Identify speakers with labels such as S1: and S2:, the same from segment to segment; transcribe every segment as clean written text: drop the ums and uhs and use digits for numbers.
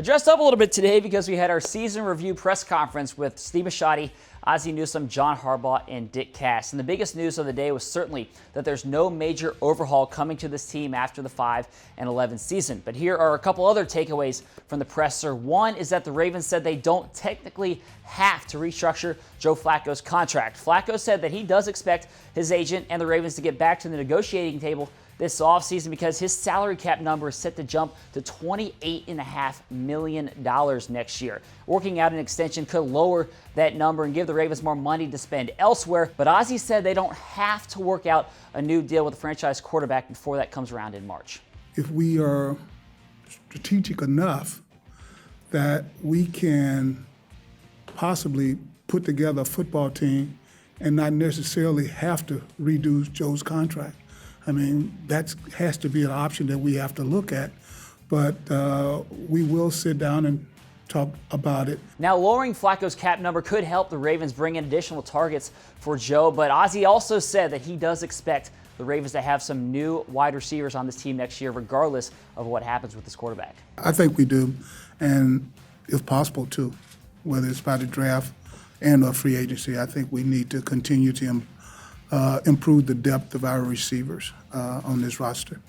S1: I dressed up a little bit today because we had our season review press conference with Steve Bisciotti, Ozzie Newsome, John Harbaugh, and Dick Cass. And the biggest news of the day was certainly that there's no major overhaul coming to this team after the 5-11 season. But here are a couple other takeaways from the presser. One is that the Ravens said they don't technically have to restructure Joe Flacco's contract. Flacco said that he does expect his agent and the Ravens to get back to the negotiating table this offseason because his salary cap number is set to jump to $28.5 million next year. Working out an extension could lower that number and give the Ravens more money to spend elsewhere. But Ozzie said they don't have to work out a new deal with the franchise quarterback before that comes around in March.
S2: If we are strategic enough that we can possibly put together a football team and not necessarily have to redo Joe's contract. I mean, that has to be an option that we have to look at, but we will sit down and talk about it.
S1: Now, lowering Flacco's cap number could help the Ravens bring in additional targets for Joe, but Ozzie also said that he does expect the Ravens to have some new wide receivers on this team next year, regardless of what happens with this quarterback.
S2: I think we do, and if possible, too, whether it's by the draft and or free agency. I think we need to continue to improve the depth of our receivers on this roster.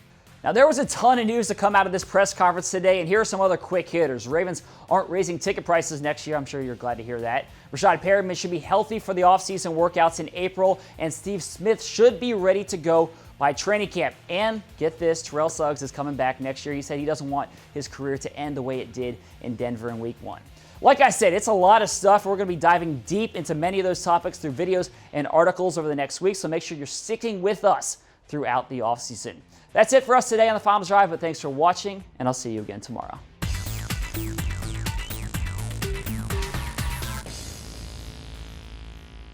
S1: Now, there was a ton of news to come out of this press conference today, and here are some other quick hitters. The Ravens aren't raising ticket prices next year. I'm sure you're glad to hear that. Rashad Perriman should be healthy for the offseason workouts in April, and Steve Smith should be ready to go by training camp. And get this, Terrell Suggs is coming back next year. He said he doesn't want his career to end the way it did in Denver in Week 1. Like I said, it's a lot of stuff. We're going to be diving deep into many of those topics through videos and articles over the next week, so make sure you're sticking with us throughout the offseason. That's it for us today on The Final Drive, but thanks for watching, and I'll see you again tomorrow.